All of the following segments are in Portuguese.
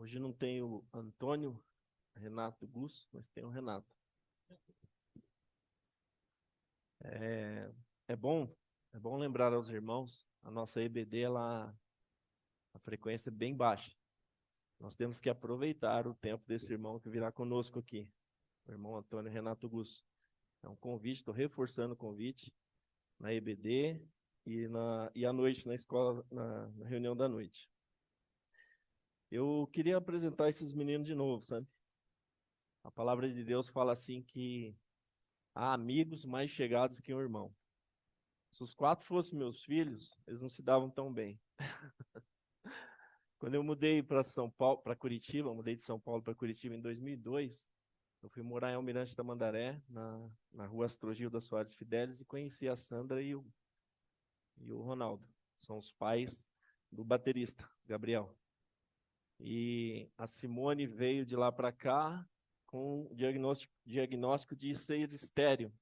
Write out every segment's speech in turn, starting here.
Hoje não tem o Antônio Renato Gus, mas tem o Renato. É, é bom, é bom lembrar aos irmãos, a nossa EBD, a frequência é bem baixa. Nós temos que aproveitar o tempo desse irmão que virá conosco aqui, o irmão Antônio Renato Gus. É um convite, estou reforçando o convite na EBD e à noite na escola, na reunião da noite. Eu queria apresentar esses meninos de novo, sabe? A palavra de Deus fala assim que há amigos mais chegados que um irmão. Se os quatro fossem meus filhos, eles não se davam tão bem. Quando eu mudei para São Paulo, para Curitiba, eu mudei de São Paulo para Curitiba em 2002, eu fui morar em Almirante Tamandaré, na rua Astrogilda Soares Fidelis, e conheci a Sandra e o Ronaldo. São os pais do baterista, Gabriel. E a Simone veio de lá para cá com diagnóstico de seio estéreo.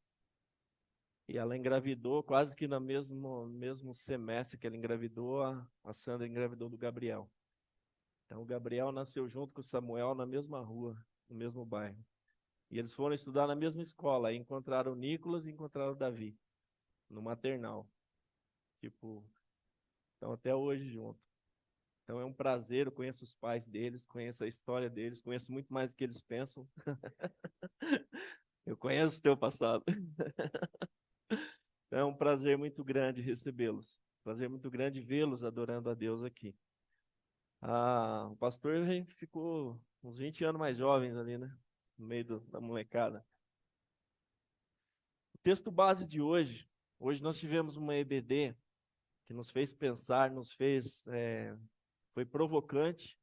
E ela engravidou quase que no mesmo semestre que ela engravidou, a Sandra engravidou do Gabriel. Então o Gabriel nasceu junto com o Samuel na mesma rua, no mesmo bairro. E eles foram estudar na mesma escola. Aí encontraram o Nicolas e encontraram o Davi, no maternal. Tipo, estão até hoje juntos. Então é um prazer, eu conheço os pais deles, conheço a história deles, conheço muito mais do que eles pensam. Eu conheço o teu passado. Então é um prazer muito grande recebê-los. Prazer muito grande vê-los adorando a Deus aqui. O pastor ficou uns 20 anos mais jovens ali, né? No meio da molecada. O texto base de hoje nós tivemos uma EBD que nos fez pensar, foi provocante.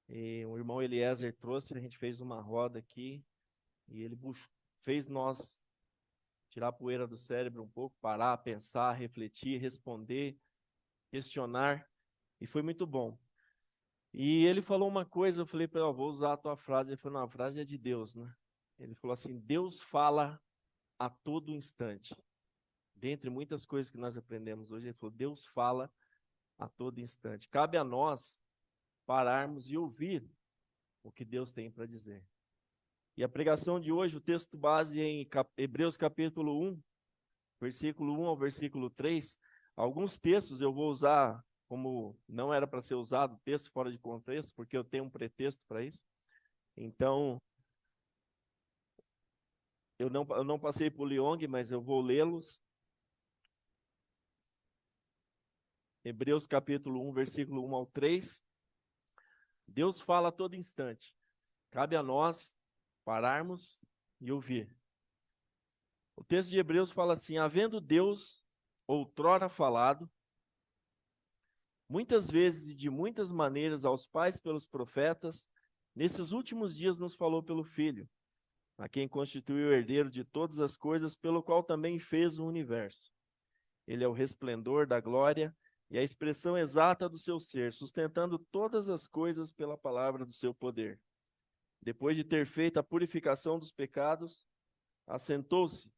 E o irmão Eliezer trouxe, a gente fez uma roda aqui e ele fez nós tirar a poeira do cérebro um pouco, parar, pensar, refletir, responder, questionar, e foi muito bom. E ele falou uma coisa, eu falei para ele, vou usar a tua frase. Ele falou, não, a frase é de Deus, né? Ele falou assim, Deus fala a todo instante. Dentre muitas coisas que nós aprendemos hoje, ele falou, Deus fala a todo instante. Cabe a nós pararmos e ouvir o que Deus tem para dizer. E a pregação de hoje, o texto base em Hebreus capítulo 1, versículo 1 ao versículo 3. Alguns textos eu vou usar como não era para ser usado, texto fora de contexto, porque eu tenho um pretexto para isso. Então, eu não passei por Liong, mas eu vou lê-los. Hebreus capítulo 1, versículo 1 ao 3. Deus fala a todo instante. Cabe a nós pararmos e ouvir. O texto de Hebreus fala assim, havendo Deus outrora falado, muitas vezes e de muitas maneiras aos pais pelos profetas, nesses últimos dias nos falou pelo Filho, a quem constituiu o herdeiro de todas as coisas, pelo qual também fez o universo. Ele é o resplendor da glória e a expressão exata do seu ser, sustentando todas as coisas pela palavra do seu poder. Depois de ter feito a purificação dos pecados, assentou-se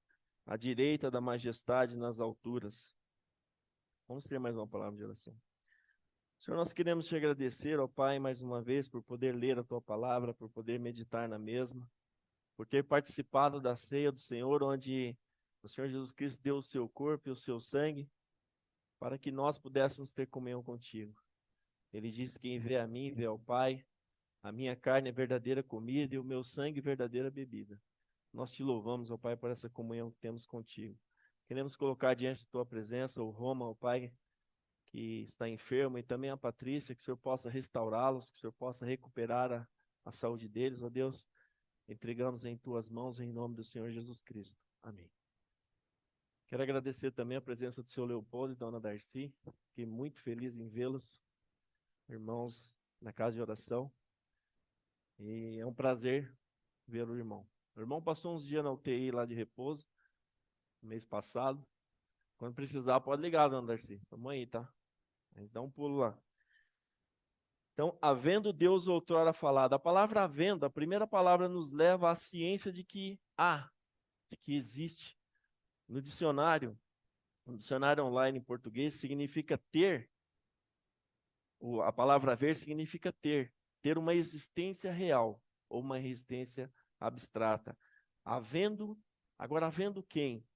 à direita da majestade nas alturas. Vamos ter mais uma palavra de oração. Senhor, nós queremos te agradecer, ó Pai, mais uma vez, por poder ler a tua palavra, por poder meditar na mesma, por ter participado da ceia do Senhor, onde o Senhor Jesus Cristo deu o seu corpo e o seu sangue, para que nós pudéssemos ter comunhão contigo. Ele disse, quem vê a mim, vê ao Pai, a minha carne é verdadeira comida e o meu sangue verdadeira bebida. Nós te louvamos, ó Pai, por essa comunhão que temos contigo. Queremos colocar diante de tua presença o Roma, ó Pai, que está enfermo, e também a Patrícia, que o Senhor possa restaurá-los, que o Senhor possa recuperar a saúde deles, ó Deus. Entregamos em tuas mãos, em nome do Senhor Jesus Cristo. Amém. Quero agradecer também a presença do seu Leopoldo e dona Darcy. Fiquei muito feliz em vê-los, irmãos, na casa de oração. E é um prazer ver o irmão. O irmão passou uns dias na UTI lá de repouso, no mês passado. Quando precisar, pode ligar, dona Darcy. Vamos aí, tá? A gente dá um pulo lá. Então, havendo Deus outrora falado. A palavra havendo, a primeira palavra nos leva à ciência de que há, de que existe. No dicionário online em português, significa ter. A palavra haver significa ter. ter uma existência real ou uma existência abstrata. Havendo quem?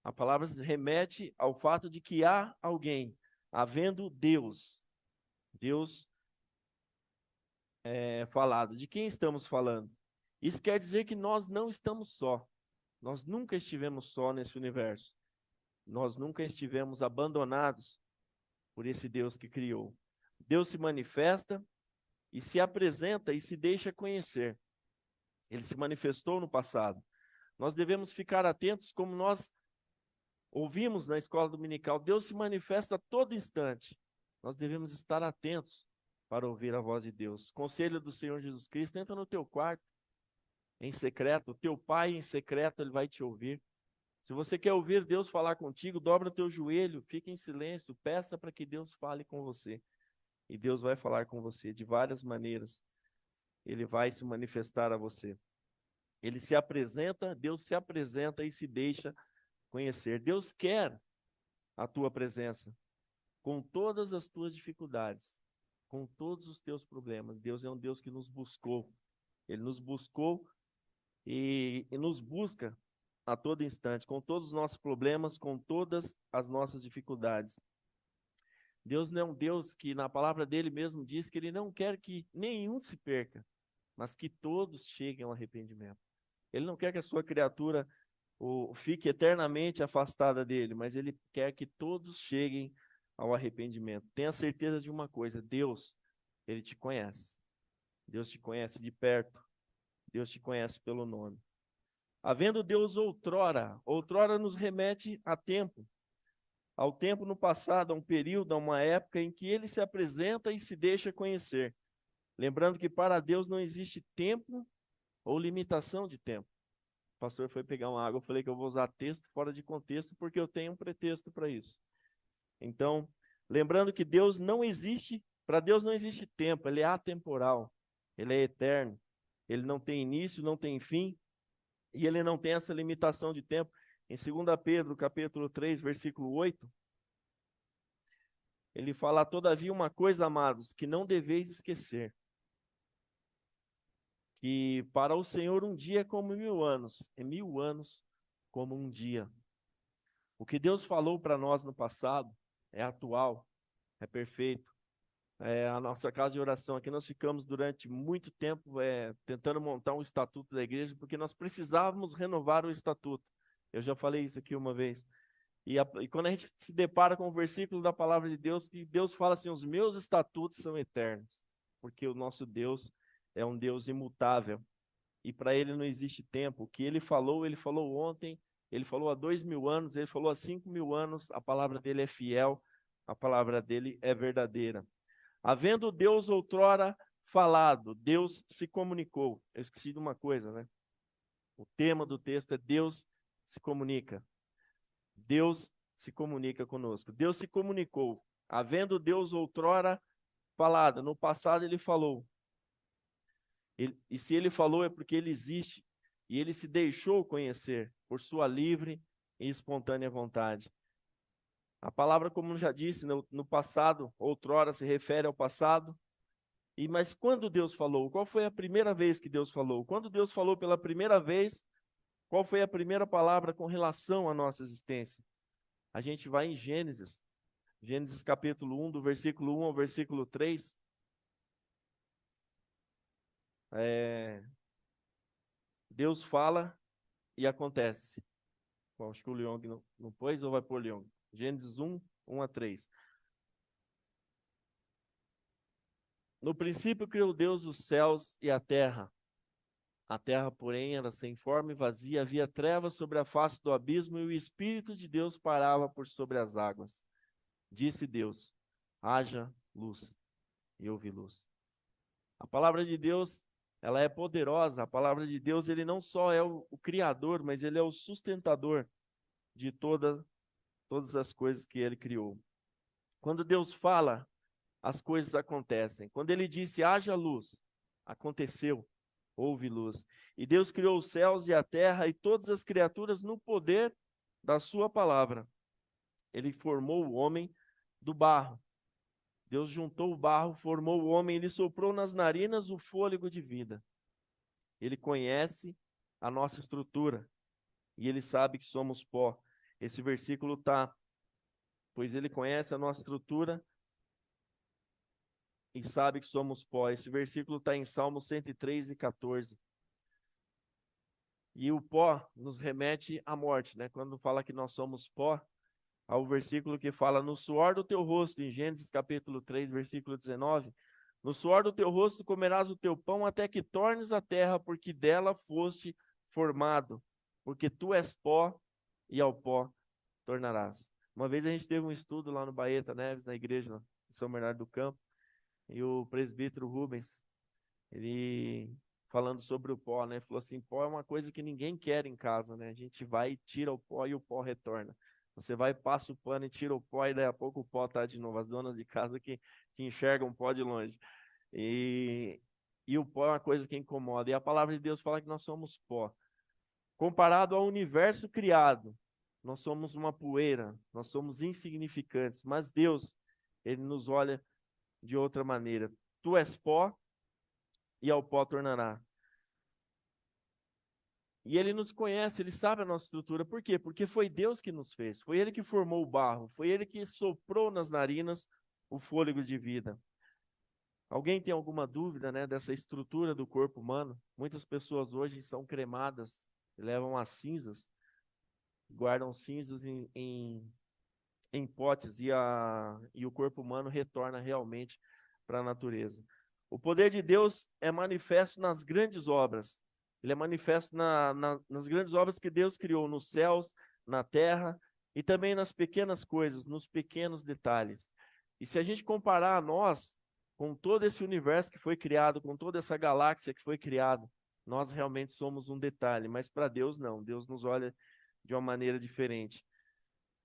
A palavra remete ao fato de que há alguém, havendo Deus. Deus é falado. De quem estamos falando? Isso quer dizer que nós não estamos só. Nós nunca estivemos só nesse universo. Nós nunca estivemos abandonados por esse Deus que criou. Deus se manifesta e se apresenta e se deixa conhecer. Ele se manifestou no passado. Nós devemos ficar atentos, como nós ouvimos na escola dominical. Deus se manifesta a todo instante. Nós devemos estar atentos para ouvir a voz de Deus. Conselho do Senhor Jesus Cristo: entra no teu quarto, em secreto. O teu pai em secreto, ele vai te ouvir. Se você quer ouvir Deus falar contigo, dobra o teu joelho, fica em silêncio, peça para que Deus fale com você. E Deus vai falar com você de várias maneiras. Ele vai se manifestar a você. Ele se apresenta, Deus se apresenta e se deixa conhecer. Deus quer a tua presença, com todas as tuas dificuldades, com todos os teus problemas. Deus é um Deus que nos buscou. Ele nos buscou e nos busca a todo instante, com todos os nossos problemas, com todas as nossas dificuldades. Deus não é um Deus que, na palavra dele mesmo, diz que ele não quer que nenhum se perca, mas que todos cheguem ao arrependimento. Ele não quer que a sua criatura fique eternamente afastada dele, mas ele quer que todos cheguem ao arrependimento. Tenha certeza de uma coisa: Deus, ele te conhece. Deus te conhece de perto. Deus te conhece pelo nome. Havendo Deus outrora nos remete a tempo, ao tempo no passado, a um período, a uma época em que ele se apresenta e se deixa conhecer. Lembrando que para Deus não existe tempo ou limitação de tempo. O pastor foi pegar uma água, eu falei que eu vou usar texto fora de contexto, porque eu tenho um pretexto para isso. Então, lembrando que Deus não existe, para Deus não existe tempo, ele é atemporal, ele é eterno, ele não tem início, não tem fim, e ele não tem essa limitação de tempo. Em 2 Pedro, capítulo 3, versículo 8, ele fala: todavia uma coisa, amados, que não deveis esquecer, que para o Senhor um dia é como 1000 anos, e 1000 anos como um dia. O que Deus falou para nós no passado é atual, é perfeito. A nossa casa de oração aqui, nós ficamos durante muito tempo tentando montar um estatuto da igreja, porque nós precisávamos renovar o estatuto. Eu já falei isso aqui uma vez. E quando a gente se depara com o versículo da palavra de Deus, que Deus fala assim: os meus estatutos são eternos, porque o nosso Deus é um Deus imutável, e para ele não existe tempo. O que ele falou ontem, ele falou há 2000 anos, ele falou há 5000 anos, a palavra dele é fiel, a palavra dele é verdadeira. Havendo Deus outrora falado, Deus se comunicou. Eu esqueci de uma coisa, né? O tema do texto é Deus se comunica. Deus se comunica conosco. Deus se comunicou. Havendo Deus outrora falado, no passado ele falou. E se ele falou é porque ele existe. E ele se deixou conhecer por sua livre e espontânea vontade. A palavra, como já disse, no passado, outrora se refere ao passado. Mas quando Deus falou? Qual foi a primeira vez que Deus falou? Quando Deus falou pela primeira vez, qual foi a primeira palavra com relação à nossa existência? A gente vai em Gênesis. Gênesis capítulo 1, do versículo 1 ao versículo 3. Deus fala e acontece. Bom, acho que o Leong não pôs, ou vai pôr o Leong? Gênesis 1, 1 a 3. No princípio criou Deus os céus e a terra. A terra, porém, era sem forma e vazia, havia trevas sobre a face do abismo, e o Espírito de Deus parava por sobre as águas. Disse Deus: haja luz, e houve luz. A palavra de Deus, ela é poderosa. A palavra de Deus, ele não só é o Criador, mas ele é o sustentador de todas as coisas que ele criou. Quando Deus fala, as coisas acontecem. Quando ele disse: haja luz, aconteceu, houve luz. E Deus criou os céus e a terra e todas as criaturas no poder da sua palavra. Ele formou o homem do barro. Deus juntou o barro, formou o homem, ele soprou nas narinas o fôlego de vida. Ele conhece a nossa estrutura e ele sabe que somos pó. Esse versículo está, pois ele conhece a nossa estrutura e sabe que somos pó. Esse versículo está em Salmo 103:14. E o pó nos remete à morte, né? Quando fala que nós somos pó, ao versículo que fala: no suor do teu rosto, em Gênesis capítulo 3, versículo 19, no suor do teu rosto comerás o teu pão até que tornes a terra, porque dela foste formado, porque tu és pó e ao pó tornarás. Uma vez a gente teve um estudo lá no Baeta Neves, na igreja em São Bernardo do Campo, e o presbítero Rubens, ele falando sobre o pó, né? Falou assim: pó é uma coisa que ninguém quer em casa, né? A gente vai e tira o pó e o pó retorna. Você vai, passa o pano e tira o pó e daí a pouco o pó tá de novo. As donas de casa que enxergam o pó de longe. E o pó é uma coisa que incomoda. E a palavra de Deus fala que nós somos pó. Comparado ao universo criado, nós somos uma poeira, nós somos insignificantes. Mas Deus, Ele nos olha de outra maneira. Tu és pó e ao pó tornará. E ele nos conhece, ele sabe a nossa estrutura. Por quê? Porque foi Deus que nos fez. Foi ele que formou o barro. Foi ele que soprou nas narinas o fôlego de vida. Alguém tem alguma dúvida, né, dessa estrutura do corpo humano? Muitas pessoas hoje são cremadas, levam as cinzas, guardam cinzas em potes e o corpo humano retorna realmente para a natureza. O poder de Deus é manifesto nas grandes obras. Ele é manifesto nas grandes obras que Deus criou nos céus, na terra e também nas pequenas coisas, nos pequenos detalhes. E se a gente comparar a nós com todo esse universo que foi criado, com toda essa galáxia que foi criada, nós realmente somos um detalhe, mas para Deus não. Deus nos olha de uma maneira diferente.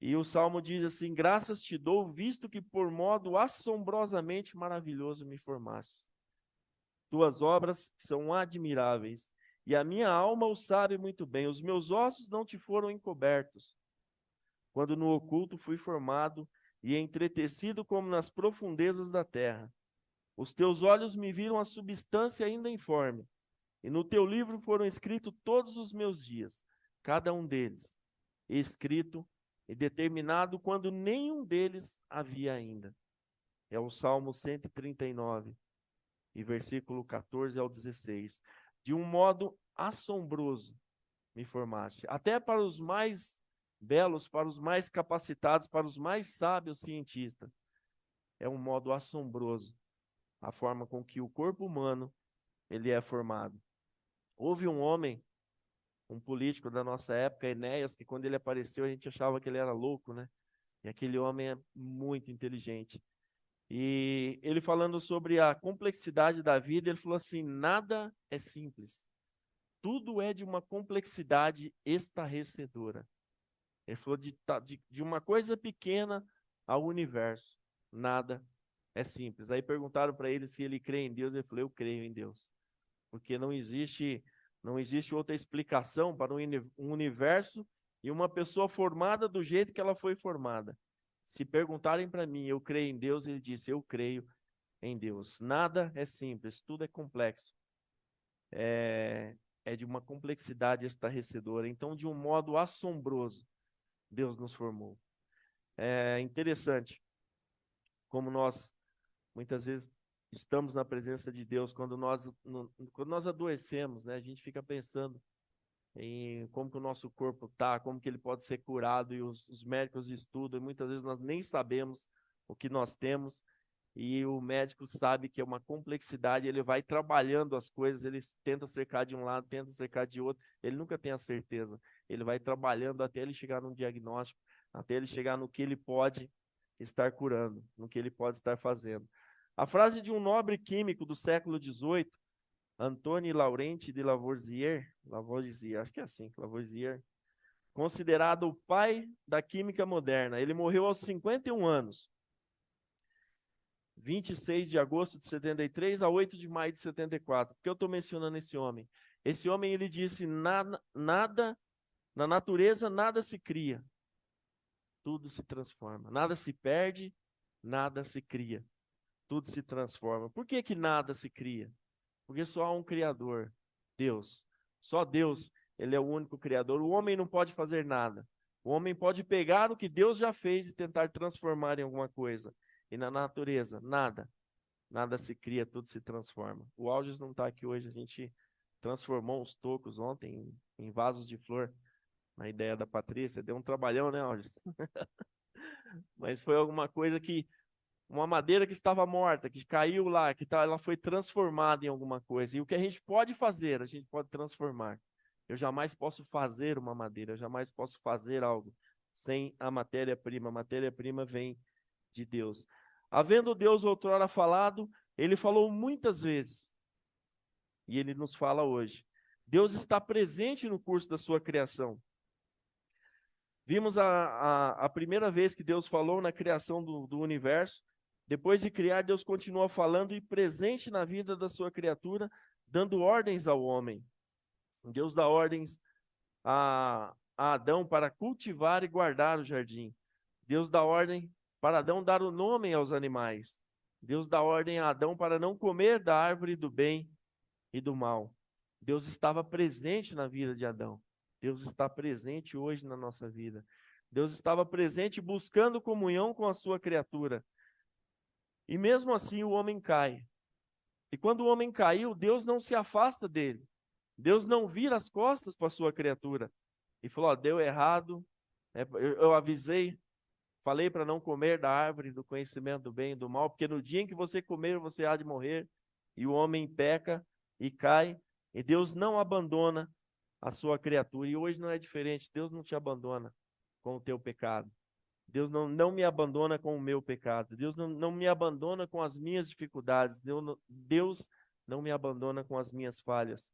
E o Salmo diz assim: graças te dou, visto que por modo assombrosamente maravilhoso me formaste. Tuas obras são admiráveis, e a minha alma o sabe muito bem. Os meus ossos não te foram encobertos, quando no oculto fui formado e entretecido como nas profundezas da terra. Os teus olhos me viram a substância ainda informe, e no teu livro foram escritos todos os meus dias, cada um deles, escrito e determinado quando nenhum deles havia ainda. É o Salmo 139, e versículo 14 ao 16. De um modo assombroso me formaste, até para os mais belos, para os mais capacitados, para os mais sábios cientistas. É um modo assombroso a forma com que o corpo humano ele é formado. Houve um homem, um político da nossa época, Enéas, que quando ele apareceu a gente achava que ele era louco, né? E aquele homem é muito inteligente. E ele falando sobre a complexidade da vida, ele falou assim: nada é simples. Tudo é de uma complexidade estarrecedora. Ele falou de uma coisa pequena ao universo. Nada é simples. Aí perguntaram para ele se ele crê em Deus. Ele falou: eu creio em Deus. Porque não existe outra explicação para um universo e uma pessoa formada do jeito que ela foi formada. Se perguntarem para mim, eu creio em Deus, ele disse: eu creio em Deus. Nada é simples, tudo é complexo. É de uma complexidade estarrecedora. Então, de um modo assombroso, Deus nos formou. É interessante como nós, muitas vezes, estamos na presença de Deus, quando nós adoecemos, né? A gente fica pensando em como que o nosso corpo está, como que ele pode ser curado, e os médicos estudam, e muitas vezes nós nem sabemos o que nós temos, e o médico sabe que é uma complexidade, ele vai trabalhando as coisas, ele tenta cercar de um lado, tenta cercar de outro, ele nunca tem a certeza, ele vai trabalhando até ele chegar num diagnóstico, até ele chegar no que ele pode estar curando, no que ele pode estar fazendo. A frase de um nobre químico do século XVIII, Antoni Laurent de Lavoisier, acho que é assim, Lavoisier, considerado o pai da química moderna. Ele morreu aos 51 anos, 26 de agosto de 73 a 8 de maio de 74. Por que eu estou mencionando esse homem? Esse homem, ele disse: nada, na natureza nada se cria, tudo se transforma. Nada se perde, nada se cria. tudo se transforma. Por que que nada se cria? Porque só há um Criador, Deus. Só Deus, Ele é o único Criador. O homem não pode fazer nada. O homem pode pegar o que Deus já fez e tentar transformar em alguma coisa. E na natureza, nada. Nada se cria, tudo se transforma. O Alges não está aqui hoje, a gente transformou uns tocos ontem em vasos de flor, na ideia da Patrícia. Deu um trabalhão, né, Alges? Mas foi alguma coisa que uma madeira que estava morta, que caiu lá, ela foi transformada em alguma coisa. E o que a gente pode fazer, a gente pode transformar. Eu jamais posso fazer uma madeira, eu jamais posso fazer algo sem a matéria-prima. A matéria-prima vem de Deus. Havendo Deus outrora falado, ele falou muitas vezes. E ele nos fala hoje. Deus está presente no curso da sua criação. Vimos a primeira vez que Deus falou na criação do universo. Depois de criar, Deus continua falando e presente na vida da sua criatura, dando ordens ao homem. Deus dá ordens a Adão para cultivar e guardar o jardim. Deus dá ordem para Adão dar o nome aos animais. Deus dá ordem a Adão para não comer da árvore do bem e do mal. Deus estava presente na vida de Adão. Deus está presente hoje na nossa vida. Deus estava presente buscando comunhão com a sua criatura. E mesmo assim o homem cai. E quando o homem caiu, Deus não se afasta dele. Deus não vira as costas para a sua criatura. E falou, ó, deu errado, eu avisei, falei para não comer da árvore do conhecimento do bem e do mal, porque no dia em que você comer, você há de morrer. E o homem peca e cai, e Deus não abandona a sua criatura. E hoje não é diferente, Deus não te abandona com o teu pecado. Deus não me abandona com o meu pecado. Deus não me abandona com as minhas dificuldades. Deus não me abandona com as minhas falhas.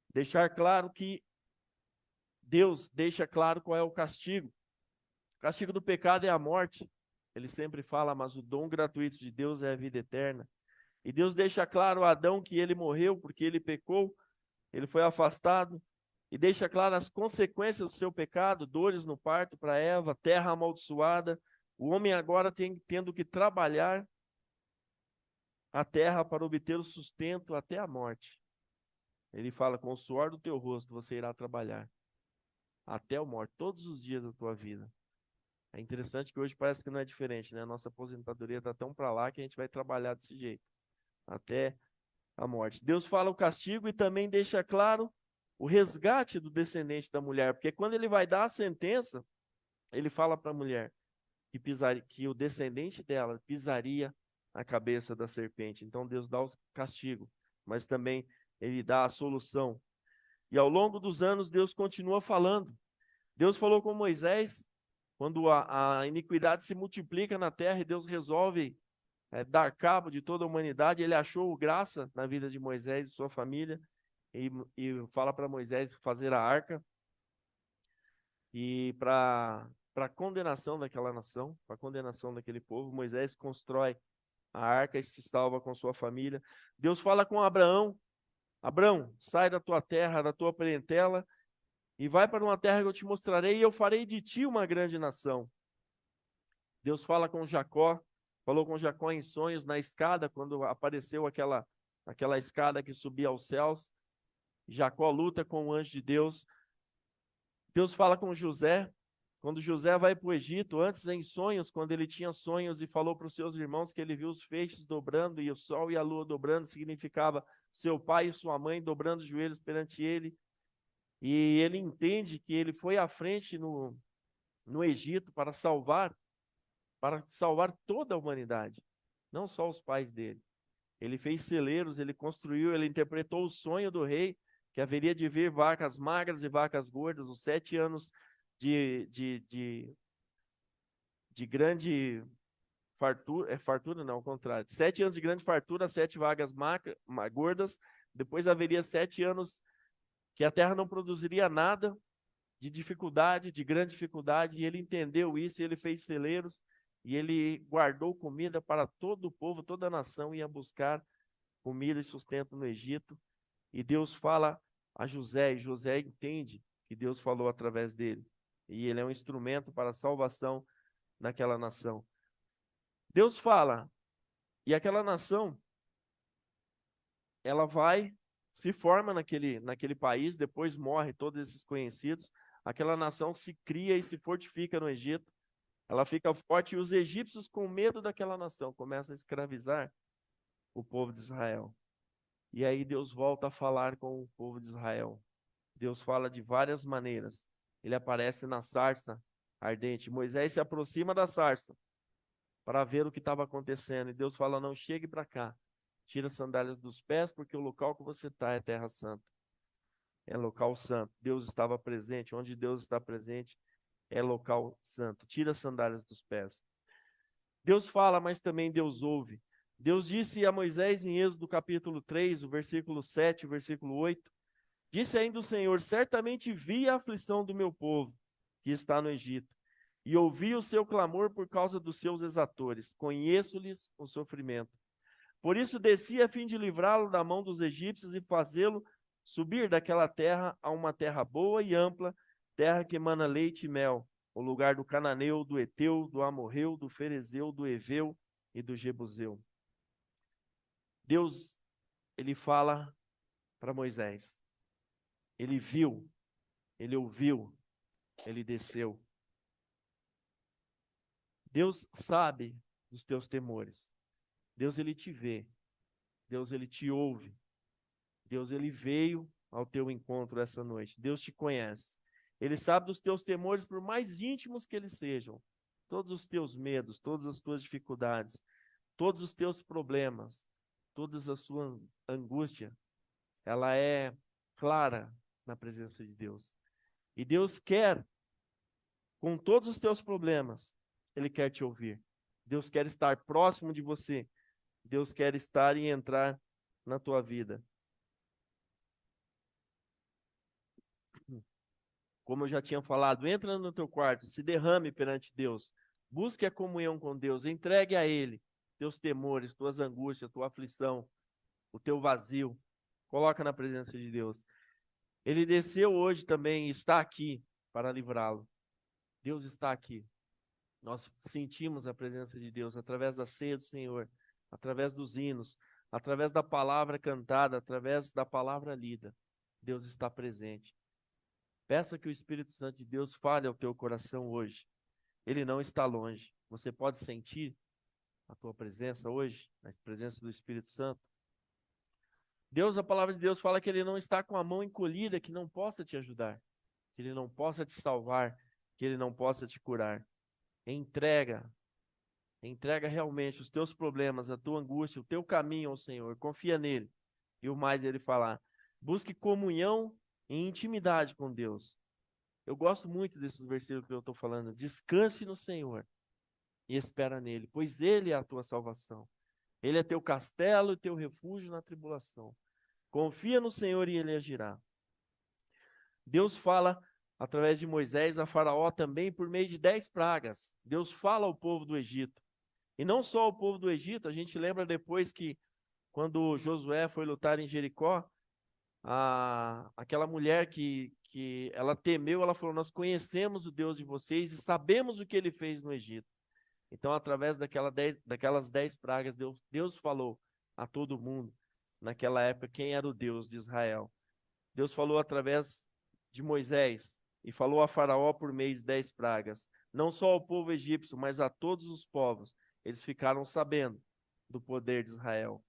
Deixar claro que Deus deixa claro qual é o castigo. O castigo do pecado é a morte. Ele sempre fala, mas o dom gratuito de Deus é a vida eterna. E Deus deixa claro a Adão que ele morreu porque ele pecou, ele foi afastado. E deixa claro as consequências do seu pecado, dores no parto para Eva, terra amaldiçoada. O homem agora tendo que trabalhar a terra para obter o sustento até a morte. Ele fala, com o suor do teu rosto você irá trabalhar até a morte, todos os dias da tua vida. É interessante que hoje parece que não é diferente, né? A nossa aposentadoria está tão para lá que a gente vai trabalhar desse jeito, até a morte. Deus fala o castigo e também deixa claro o resgate do descendente da mulher, porque quando ele vai dar a sentença, ele fala para a mulher que o descendente dela pisaria a cabeça da serpente. Então Deus dá o castigo, mas também ele dá a solução. E ao longo dos anos Deus continua falando. Deus falou com Moisés, quando a iniquidade se multiplica na terra e Deus resolve dar cabo de toda a humanidade, ele achou graça na vida de Moisés e sua família, e fala para Moisés fazer a arca, e para condenação daquela nação, para condenação daquele povo, Moisés constrói a arca e se salva com sua família. Deus fala com Abraão, Abraão, sai da tua terra, da tua parentela, e vai para uma terra que eu te mostrarei, e eu farei de ti uma grande nação. Deus fala com Jacó, falou com Jacó em sonhos na escada, quando apareceu aquela escada que subia aos céus. Jacó luta com o anjo de Deus. Deus fala com José, quando José vai para o Egito, antes em sonhos, quando ele tinha sonhos e falou para os seus irmãos que ele viu os feixes dobrando e o sol e a lua dobrando, significava seu pai e sua mãe dobrando os joelhos perante ele. E ele entende que ele foi à frente no Egito para salvar toda a humanidade, não só os pais dele. Ele fez celeiros, ele construiu, ele interpretou o sonho do rei, que haveria de vir vacas magras e vacas gordas, os 7 anos de grande fartura, fartura não, ao contrário, 7 anos de grande fartura, 7 vagas gordas, depois haveria 7 anos que a terra não produziria nada, de dificuldade, de grande dificuldade, e ele entendeu isso, e ele fez celeiros, e ele guardou comida para todo o povo, toda a nação ia buscar comida e sustento no Egito. E Deus fala a José, e José entende que Deus falou através dele. E ele é um instrumento para a salvação naquela nação. Deus fala E aquela nação, ela vai, se forma naquele país, depois morre todos esses conhecidos. Aquela nação se cria e se fortifica no Egito. Ela fica forte e os egípcios, com medo daquela nação, começam a escravizar o povo de Israel. E aí Deus volta a falar com o povo de Israel. Deus fala de várias maneiras. Ele aparece na sarça ardente. Moisés se aproxima da sarça para ver o que estava acontecendo. E Deus fala: não chegue para cá. Tira as sandálias dos pés, porque o local que você está é terra santa. É local santo. Deus estava presente. Onde Deus está presente é local santo. Tira as sandálias dos pés. Deus fala, mas também Deus ouve. Deus disse a Moisés em Êxodo capítulo 3, o versículo 7, o versículo 8. Disse ainda o Senhor: certamente vi a aflição do meu povo, que está no Egito, e ouvi o seu clamor por causa dos seus exatores. Conheço-lhes o sofrimento. Por isso desci a fim de livrá-lo da mão dos egípcios e fazê-lo subir daquela terra a uma terra boa e ampla, terra que emana leite e mel, o lugar do cananeu, do Eteu, do Amorreu, do Ferezeu, do Eveu e do Jebuseu. Deus, ele fala para Moisés. Ele viu, ele ouviu, ele desceu. Deus sabe dos teus temores. Deus, ele te vê. Deus, ele te ouve. Deus, ele veio ao teu encontro essa noite. Deus te conhece. Ele sabe dos teus temores, por mais íntimos que eles sejam. Todos os teus medos, todas as tuas dificuldades, todos os teus problemas, todas as suas angústias, ela é clara na presença de Deus. E Deus quer, com todos os teus problemas, Ele quer te ouvir. Deus quer estar próximo de você. Deus quer estar e entrar na tua vida. Como eu já tinha falado, entra no teu quarto, se derrame perante Deus. Busque a comunhão com Deus, entregue a Ele teus temores, tuas angústias, tua aflição, o teu vazio. Coloca na presença de Deus. Ele desceu hoje também e está aqui para livrá-lo. Deus está aqui. Nós sentimos a presença de Deus através da ceia do Senhor, através dos hinos, através da palavra cantada, através da palavra lida. Deus está presente. Peça que o Espírito Santo de Deus fale ao teu coração hoje. Ele não está longe. Você pode sentir a tua presença hoje, a presença do Espírito Santo. Deus, a palavra de Deus fala que Ele não está com a mão encolhida, que não possa te ajudar, que Ele não possa te salvar, que Ele não possa te curar. Entrega realmente os teus problemas, a tua angústia, o teu caminho ao Senhor. Confia nele. E o mais ele falar. Busque comunhão e intimidade com Deus. Eu gosto muito desses versículos que eu estou falando. Descanse no Senhor e espera nele, pois ele é a tua salvação. Ele é teu castelo e teu refúgio na tribulação. Confia no Senhor e ele agirá. Deus fala através de Moisés a Faraó também por meio de 10 pragas. Deus fala ao povo do Egito. E não só ao povo do Egito, a gente lembra depois que quando Josué foi lutar em Jericó, aquela mulher que ela temeu, ela falou: nós conhecemos o Deus de vocês e sabemos o que ele fez no Egito. Então, através daquelas 10 pragas, Deus falou a todo mundo, naquela época, quem era o Deus de Israel. Deus falou através de Moisés e falou a Faraó por meio de 10 pragas. Não só ao povo egípcio, mas a todos os povos. Eles ficaram sabendo do poder de Israel.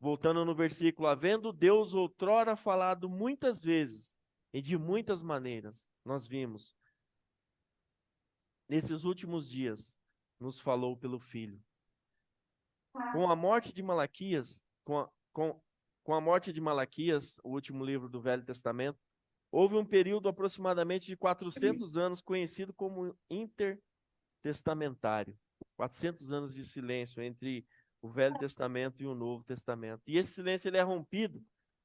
Voltando no versículo, havendo Deus outrora falado muitas vezes e de muitas maneiras, nós vimos, nesses últimos dias, nos falou pelo Filho. Com a morte de Malaquias, com a morte de Malaquias, o último livro do Velho Testamento, houve um período aproximadamente de 400 anos conhecido como intertestamentário. 400 anos de silêncio entre o Velho Testamento e o Novo Testamento. E esse silêncio ele é rompido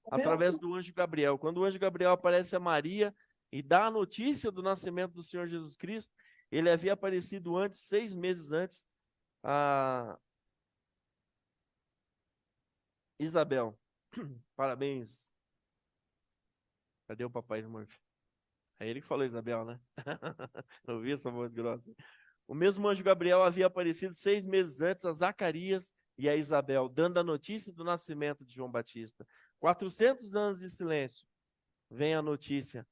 através do anjo Gabriel. Quando o anjo Gabriel aparece a Maria e dá a notícia do nascimento do Senhor Jesus Cristo, ele havia aparecido antes, 6 meses antes, a Isabel. Parabéns. Cadê o papai Smurf? É ele que falou Isabel, né? Ouvi essa voz grossa. O mesmo anjo Gabriel havia aparecido 6 meses antes a Zacarias e a Isabel, dando a notícia do nascimento de João Batista. 400 anos de silêncio, vem a notícia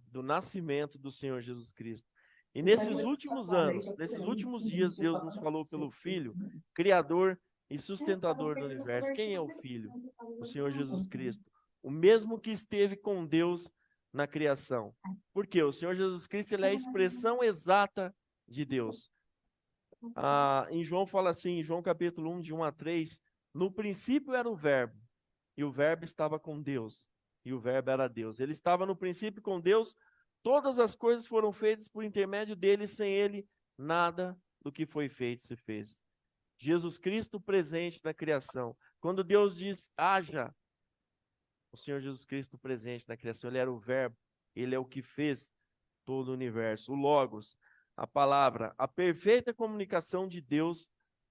do nascimento do Senhor Jesus Cristo. E nesses últimos anos, nesses últimos dias, Deus nos falou pelo Filho, Criador e sustentador do universo. Quem é o Filho? O Senhor Jesus Cristo. O mesmo que esteve com Deus na criação. Por quê? O Senhor Jesus Cristo, ele é a expressão exata de Deus. Em João fala assim, em João capítulo 1, de 1 a 3, no princípio era o Verbo, e o Verbo estava com Deus, e o Verbo era Deus. Ele estava no princípio com Deus, todas as coisas foram feitas por intermédio dele, sem ele, nada do que foi feito se fez. Jesus Cristo presente na criação. Quando Deus diz, haja, o Senhor Jesus Cristo presente na criação, ele era o Verbo, ele é o que fez todo o universo, o Logos, a palavra, a perfeita comunicação de Deus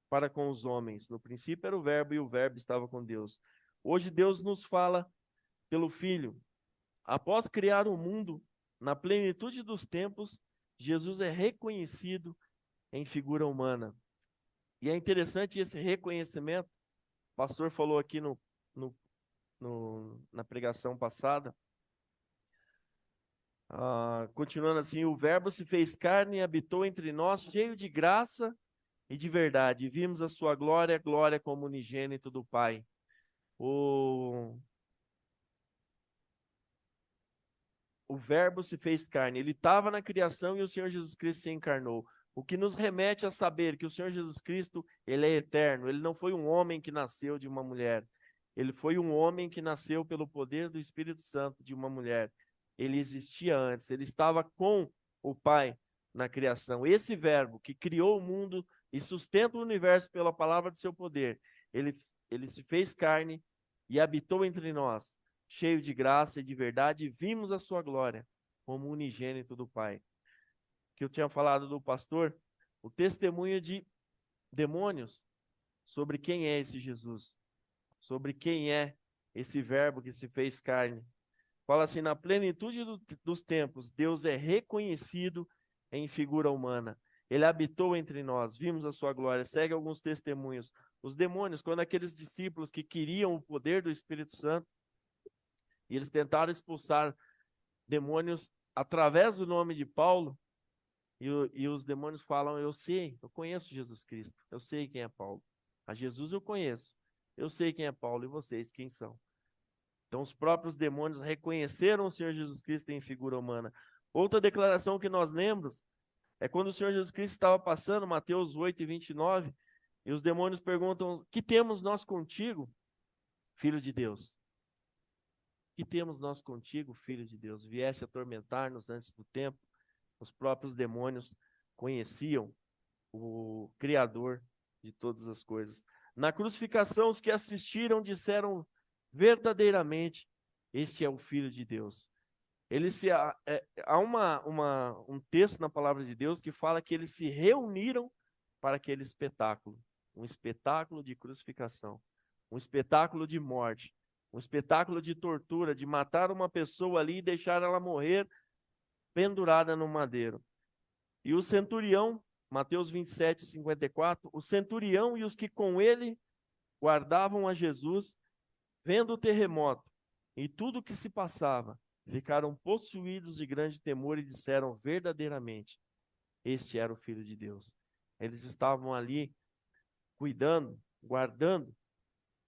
para com os homens. No princípio era o Verbo e o Verbo estava com Deus. Hoje Deus nos fala pelo Filho. Após criar o mundo, na plenitude dos tempos, Jesus é reconhecido em figura humana. E é interessante esse reconhecimento. O pastor falou aqui na pregação passada. Continuando assim, o Verbo se fez carne e habitou entre nós, cheio de graça e de verdade. E vimos a sua glória, glória como unigênito do Pai. O Verbo se fez carne. Ele estava na criação e o Senhor Jesus Cristo se encarnou. O que nos remete a saber que o Senhor Jesus Cristo, ele é eterno. Ele não foi um homem que nasceu de uma mulher. Ele foi um homem que nasceu pelo poder do Espírito Santo de uma mulher. Ele existia antes. Ele estava com o Pai na criação. Esse Verbo que criou o mundo e sustenta o universo pela palavra de seu poder, ele se fez carne e habitou entre nós, cheio de graça e de verdade, e vimos a sua glória como unigênito do Pai. Que eu tinha falado do pastor, o testemunho de demônios sobre quem é esse Jesus, sobre quem é esse Verbo que se fez carne. Fala assim, na plenitude dos tempos, Deus é reconhecido em figura humana. Ele habitou entre nós, vimos a sua glória. Segue alguns testemunhos. Os demônios, quando aqueles discípulos que queriam o poder do Espírito Santo, e eles tentaram expulsar demônios através do nome de Paulo, e os demônios falam, eu conheço Jesus Cristo, eu sei quem é Paulo. A Jesus eu conheço, eu sei quem é Paulo, e vocês quem são? Então os próprios demônios reconheceram o Senhor Jesus Cristo em figura humana. Outra declaração que nós lembramos é quando o Senhor Jesus Cristo estava passando, Mateus 8:29, e os demônios perguntam, que temos nós contigo, Filho de Deus? Que temos nós contigo, Filho de Deus? Viesse atormentar-nos antes do tempo. Os próprios demônios conheciam o Criador de todas as coisas. Na crucificação, os que assistiram disseram verdadeiramente, este é o Filho de Deus. Há um texto na palavra de Deus que fala que eles se reuniram para aquele espetáculo. Um espetáculo de crucificação. Um espetáculo de morte. Um espetáculo de tortura, de matar uma pessoa ali e deixar ela morrer pendurada no madeiro. E o centurião, Mateus 27:54, o centurião e os que com ele guardavam a Jesus, vendo o terremoto e tudo o que se passava, ficaram possuídos de grande temor e disseram verdadeiramente, este era o Filho de Deus. Eles estavam ali cuidando, guardando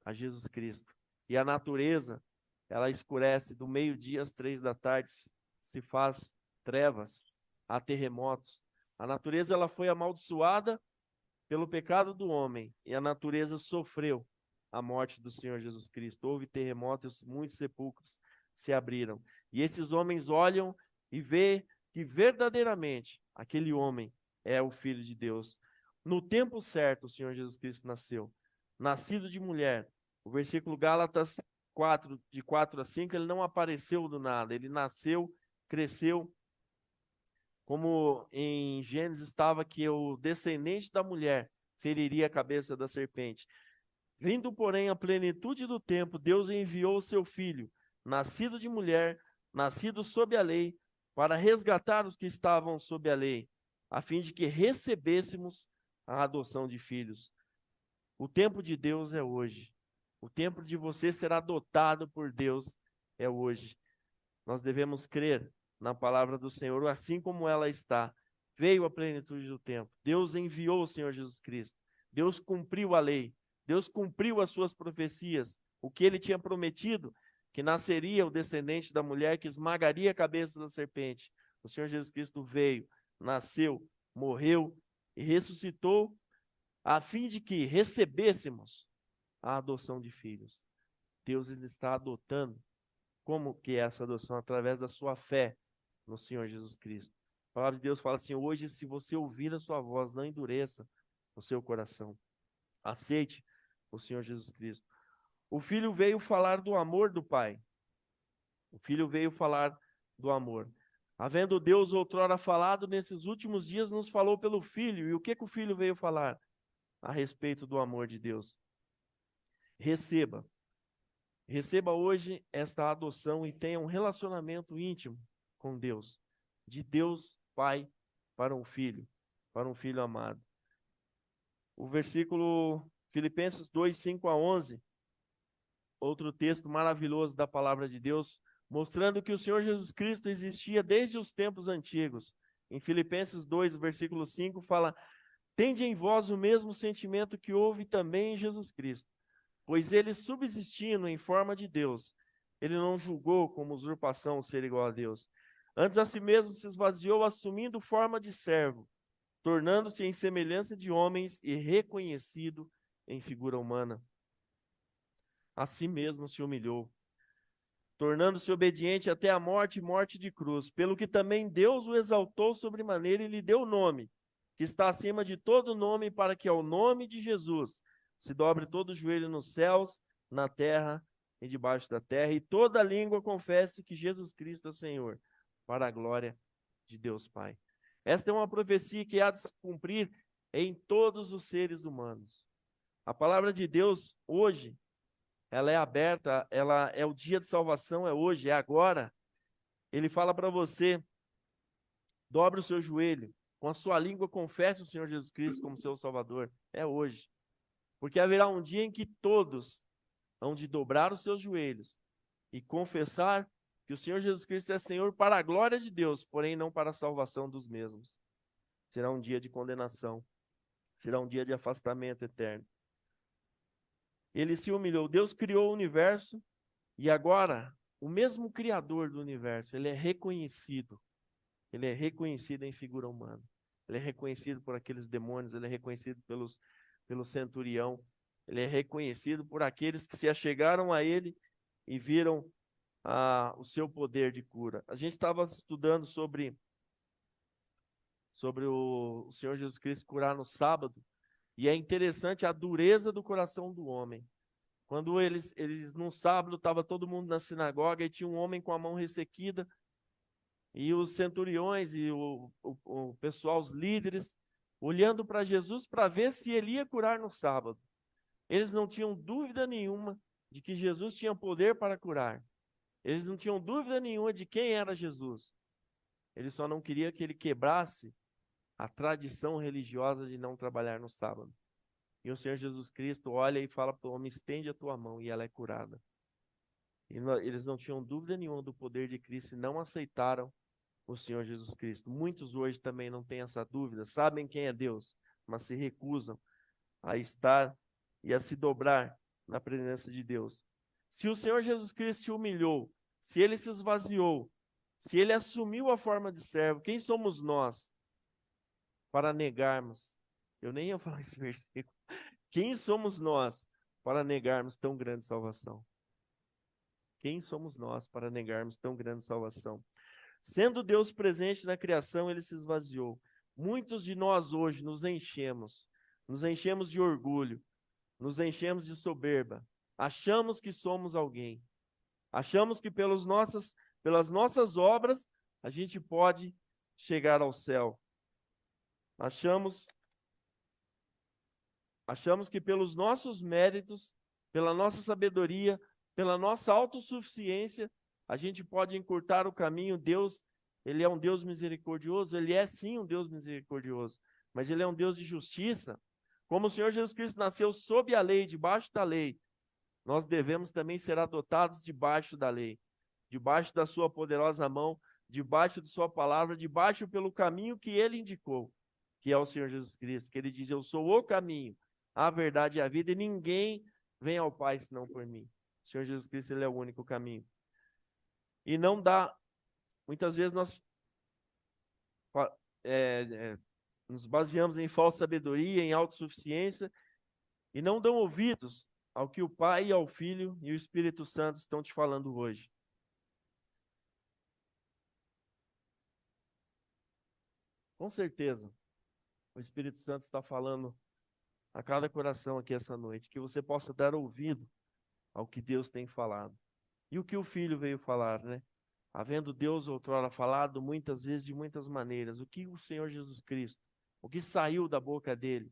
a Jesus Cristo. E a natureza, ela escurece do meio-dia às 3 da tarde, se faz trevas, há terremotos. A natureza, ela foi amaldiçoada pelo pecado do homem, e a natureza sofreu a morte do Senhor Jesus Cristo. Houve terremotos, muitos sepulcros se abriram. E esses homens olham e vê que verdadeiramente aquele homem é o Filho de Deus. No tempo certo, o Senhor Jesus Cristo nasceu. Nascido de mulher. O versículo Gálatas 4, de 4 a 5, ele não apareceu do nada. Ele nasceu, cresceu, como em Gênesis estava que o descendente da mulher feriria a cabeça da serpente. Vindo, porém, a plenitude do tempo, Deus enviou o seu Filho, nascido de mulher, nascido sob a lei, para resgatar os que estavam sob a lei, a fim de que recebêssemos a adoção de filhos. O tempo de Deus é hoje. O tempo de você ser adotado por Deus é hoje. Nós devemos crer na palavra do Senhor, assim como ela está. Veio a plenitude do tempo. Deus enviou o Senhor Jesus Cristo. Deus cumpriu a lei. Deus cumpriu as suas profecias. O que ele tinha prometido, que nasceria o descendente da mulher que esmagaria a cabeça da serpente. O Senhor Jesus Cristo veio, nasceu, morreu e ressuscitou a fim de que recebêssemos a adoção de filhos. Deus ele está adotando. Como que é essa adoção? Através da sua fé no Senhor Jesus Cristo. A palavra de Deus fala assim: hoje, se você ouvir a sua voz, não endureça o seu coração. Aceite o Senhor Jesus Cristo. O Filho veio falar do amor do Pai. O Filho veio falar do amor. Havendo Deus outrora falado, nesses últimos dias nos falou pelo Filho. E o que o Filho veio falar? A respeito do amor de Deus. Receba. Receba hoje esta adoção e tenha um relacionamento íntimo com Deus. De Deus Pai para um filho amado. O versículo Filipenses 2, 5 a 11, outro texto maravilhoso da palavra de Deus, mostrando que o Senhor Jesus Cristo existia desde os tempos antigos. Em Filipenses 2, versículo 5, fala: tende em vós o mesmo sentimento que houve também em Jesus Cristo. Pois ele, subsistindo em forma de Deus, ele não julgou como usurpação ser igual a Deus. Antes a si mesmo se esvaziou, assumindo forma de servo, tornando-se em semelhança de homens e reconhecido em figura humana. A si mesmo se humilhou, tornando-se obediente até a morte e morte de cruz, pelo que também Deus o exaltou sobremaneira e lhe deu o nome, que está acima de todo nome, para que ao nome de Jesus se dobre todo o joelho nos céus, na terra e debaixo da terra, e toda língua confesse que Jesus Cristo é Senhor, para a glória de Deus Pai. Esta é uma profecia que há de se cumprir em todos os seres humanos. A palavra de Deus hoje, ela é aberta, ela é o dia de salvação, é hoje, é agora. Ele fala para você: dobre o seu joelho, com a sua língua confesse o Senhor Jesus Cristo como seu Salvador. É hoje. Porque haverá um dia em que todos hão de dobrar os seus joelhos e confessar que o Senhor Jesus Cristo é Senhor para a glória de Deus, porém não para a salvação dos mesmos. Será um dia de condenação. Será um dia de afastamento eterno. Ele se humilhou. Deus criou o universo e agora o mesmo Criador do universo, ele é reconhecido. Ele é reconhecido em figura humana. Ele é reconhecido por aqueles demônios, ele é reconhecido pelo centurião, ele é reconhecido por aqueles que se achegaram a ele e viram o seu poder de cura. A gente estava estudando sobre o Senhor Jesus Cristo curar no sábado, e é interessante a dureza do coração do homem. Quando eles no sábado, estava todo mundo na sinagoga e tinha um homem com a mão ressequida, e os centuriões e o pessoal, os líderes, olhando para Jesus para ver se ele ia curar no sábado. Eles não tinham dúvida nenhuma de que Jesus tinha poder para curar. Eles não tinham dúvida nenhuma de quem era Jesus. Eles só não queriam que ele quebrasse a tradição religiosa de não trabalhar no sábado. E o Senhor Jesus Cristo olha e fala para o homem: estende a tua mão, e ela é curada. E eles não tinham dúvida nenhuma do poder de Cristo e não aceitaram o Senhor Jesus Cristo. Muitos hoje também não têm essa dúvida, sabem quem é Deus, mas se recusam a estar e a se dobrar na presença de Deus. Se o Senhor Jesus Cristo se humilhou, se ele se esvaziou, se ele assumiu a forma de servo, quem somos nós para negarmos? Eu nem ia falar esse versículo. Quem somos nós para negarmos tão grande salvação? Quem somos nós para negarmos tão grande salvação? Sendo Deus presente na criação, ele se esvaziou. Muitos de nós hoje nos enchemos de orgulho, nos enchemos de soberba, achamos que somos alguém, achamos que pelas nossas obras a gente pode chegar ao céu, achamos que pelos nossos méritos, pela nossa sabedoria, pela nossa autossuficiência, a gente pode encurtar o caminho. Deus, ele é um Deus misericordioso, ele é sim um Deus misericordioso, mas ele é um Deus de justiça. Como o Senhor Jesus Cristo nasceu sob a lei, debaixo da lei, nós devemos também ser adotados debaixo da lei, debaixo da sua poderosa mão, debaixo de sua palavra, debaixo pelo caminho que ele indicou, que é o Senhor Jesus Cristo, que ele diz: eu sou o caminho, a verdade e a vida, e ninguém vem ao Pai senão por mim. O Senhor Jesus Cristo, ele é o único caminho. E não dá, muitas vezes nós nos baseamos em falsa sabedoria, em autossuficiência, e não dão ouvidos ao que o Pai, ao Filho e o Espírito Santo estão te falando hoje. Com certeza, o Espírito Santo está falando a cada coração aqui essa noite, que você possa dar ouvido ao que Deus tem falado. E o que o Filho veio falar, né? Havendo Deus outrora falado muitas vezes de muitas maneiras, o que o Senhor Jesus Cristo, o que saiu da boca dele,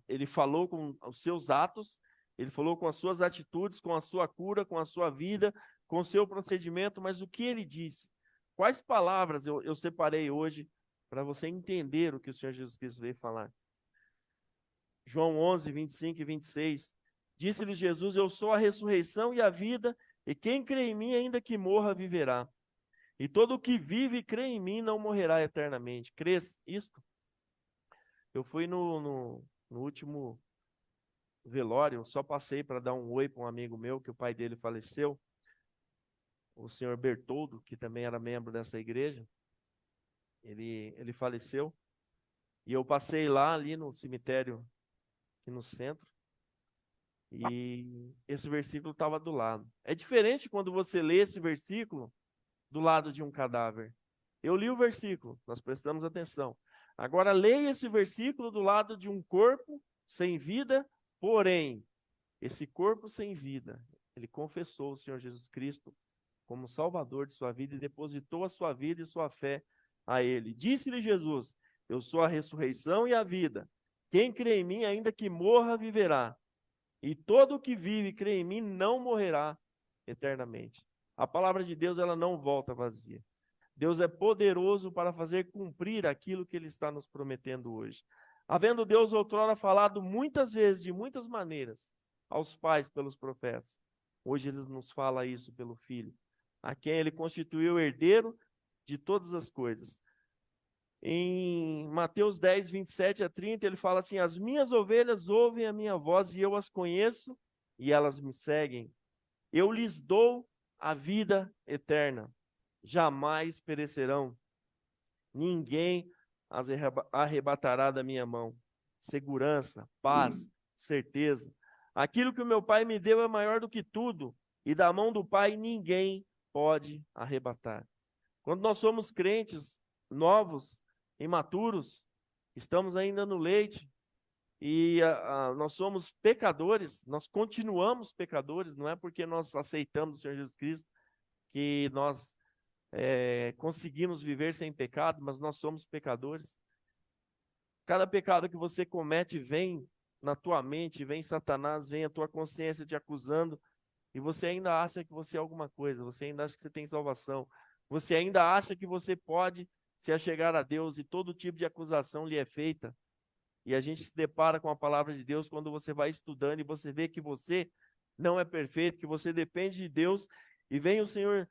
ele falou com os seus atos, ele falou com as suas atitudes, com a sua cura, com a sua vida, com o seu procedimento, mas o que ele disse? Quais palavras eu separei hoje para você entender o que o Senhor Jesus Cristo veio falar? João 11, 25 e 26. Disse-lhe Jesus: eu sou a ressurreição e a vida, e quem crê em mim, ainda que morra, viverá. E todo o que vive e crê em mim não morrerá eternamente. Crês isto? Eu fui no último velório, só passei para dar um oi para um amigo meu, que o pai dele faleceu, o senhor Bertoldo, que também era membro dessa igreja. Ele faleceu, e eu passei lá, ali no cemitério, aqui no centro, e esse versículo estava do lado. É diferente quando você lê esse versículo do lado de um cadáver. Eu li o versículo, nós prestamos atenção. Agora leia esse versículo do lado de um corpo sem vida, porém, esse corpo sem vida, ele confessou o Senhor Jesus Cristo como Salvador de sua vida e depositou a sua vida e sua fé a ele. Disse-lhe Jesus: eu sou a ressurreição e a vida. Quem crê em mim, ainda que morra, viverá. E todo o que vive e crê em mim não morrerá eternamente. A palavra de Deus, ela não volta vazia. Deus é poderoso para fazer cumprir aquilo que ele está nos prometendo hoje. Havendo Deus outrora falado muitas vezes, de muitas maneiras, aos pais pelos profetas, hoje ele nos fala isso pelo Filho, a quem ele constituiu herdeiro de todas as coisas. Em Mateus 10, 27 a 30, ele fala assim: as minhas ovelhas ouvem a minha voz e eu as conheço e elas me seguem. Eu lhes dou a vida eterna, jamais perecerão, ninguém as arrebatará da minha mão. Segurança, paz, certeza. Aquilo que o meu Pai me deu é maior do que tudo, e da mão do Pai ninguém pode arrebatar. Quando nós somos crentes novos, imaturos, estamos ainda no leite, e nós somos pecadores, nós continuamos pecadores, não é porque nós aceitamos o Senhor Jesus Cristo que nós conseguimos viver sem pecado, mas nós somos pecadores. Cada pecado que você comete vem na tua mente, vem Satanás, vem a tua consciência te acusando, e você ainda acha que você é alguma coisa, você ainda acha que você tem salvação, você ainda acha que você pode se achegar a Deus, e todo tipo de acusação lhe é feita. E a gente se depara com a palavra de Deus quando você vai estudando e você vê que você não é perfeito, que você depende de Deus, e vem o Senhor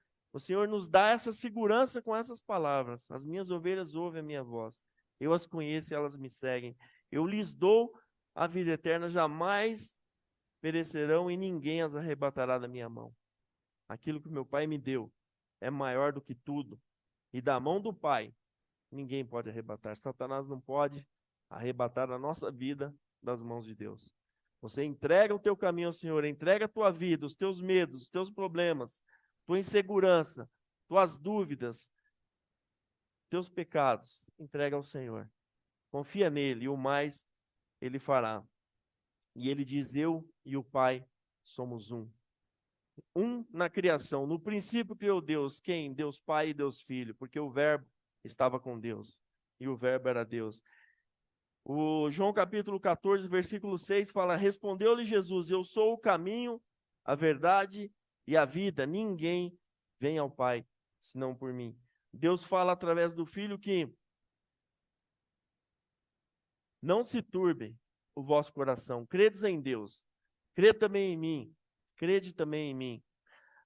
nos dá essa segurança com essas palavras: as minhas ovelhas ouvem a minha voz, eu as conheço e elas me seguem, eu lhes dou a vida eterna, jamais perecerão e ninguém as arrebatará da minha mão. Aquilo que meu Pai me deu é maior do que tudo, e da mão do Pai ninguém pode arrebatar. Satanás não pode arrebatar a nossa vida das mãos de Deus. Você entrega o teu caminho ao Senhor, entrega a tua vida, os teus medos, os teus problemas, tua insegurança, tuas dúvidas, teus pecados, entrega ao Senhor. Confia nele, e o mais ele fará. E ele diz: eu e o Pai somos um. Um na criação. No princípio criou Deus. Quem? Deus Pai e Deus Filho, porque o Verbo estava com Deus, e o Verbo era Deus. O João capítulo 14, versículo 6 fala: respondeu-lhe Jesus: eu sou o caminho, a verdade e a vida. Ninguém vem ao Pai senão por mim. Deus fala através do Filho que Não se turbe o vosso coração. Credes em Deus. Crede também em mim. Crede também em mim.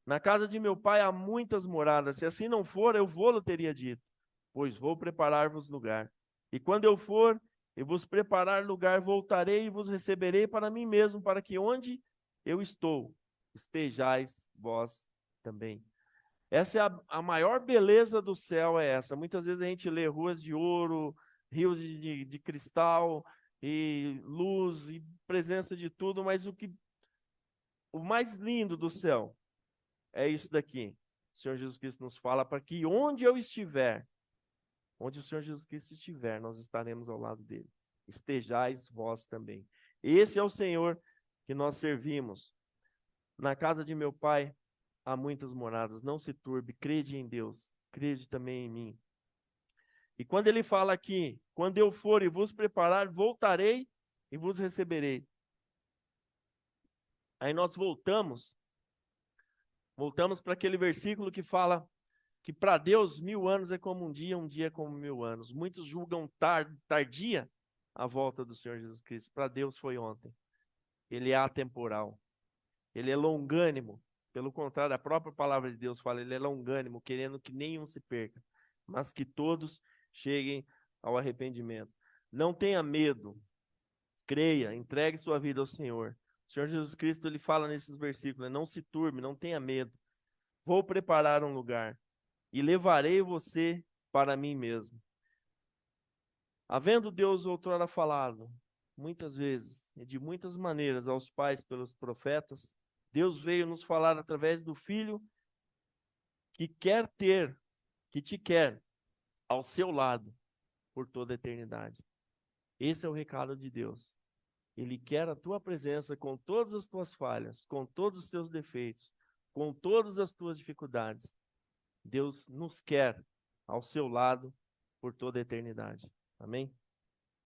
Na casa de meu pai há muitas moradas. Se assim não for, eu vou-lo teria dito, pois vou preparar-vos lugar. E quando eu for e vos preparar lugar, voltarei e vos receberei para mim mesmo, para que onde eu estou, estejais vós também. Essa é a maior beleza do céu, é essa. Muitas vezes a gente lê ruas de ouro, rios de cristal, e luz, e presença de tudo, mas o mais lindo do céu é isso daqui. O Senhor Jesus Cristo nos fala para que onde eu estiver, onde o Senhor Jesus Cristo estiver, nós estaremos ao lado dele. Estejais vós também. Esse é o Senhor que nós servimos. Na casa de meu pai há muitas moradas. Não se turbe, crede em Deus, crede também em mim. E quando ele fala aqui, quando eu for e vos preparar, voltarei e vos receberei. Aí nós voltamos para aquele versículo que fala que para Deus 1000 anos é como um dia é como 1000 anos. Muitos julgam tardia a volta do Senhor Jesus Cristo. Para Deus foi ontem. Ele é atemporal. Ele é longânimo. Pelo contrário, a própria palavra de Deus fala, ele é longânimo, querendo que nenhum se perca, mas que todos cheguem ao arrependimento. Não tenha medo. Creia, entregue sua vida ao Senhor. O Senhor Jesus Cristo, ele fala nesses versículos, não se turbe, não tenha medo. Vou preparar um lugar e levarei você para mim mesmo. Havendo Deus outrora falado, muitas vezes, e de muitas maneiras, aos pais pelos profetas, Deus veio nos falar através do Filho que te quer ao seu lado por toda a eternidade. Esse é o recado de Deus. Ele quer a tua presença com todas as tuas falhas, com todos os teus defeitos, com todas as tuas dificuldades. Deus nos quer ao seu lado por toda a eternidade. Amém?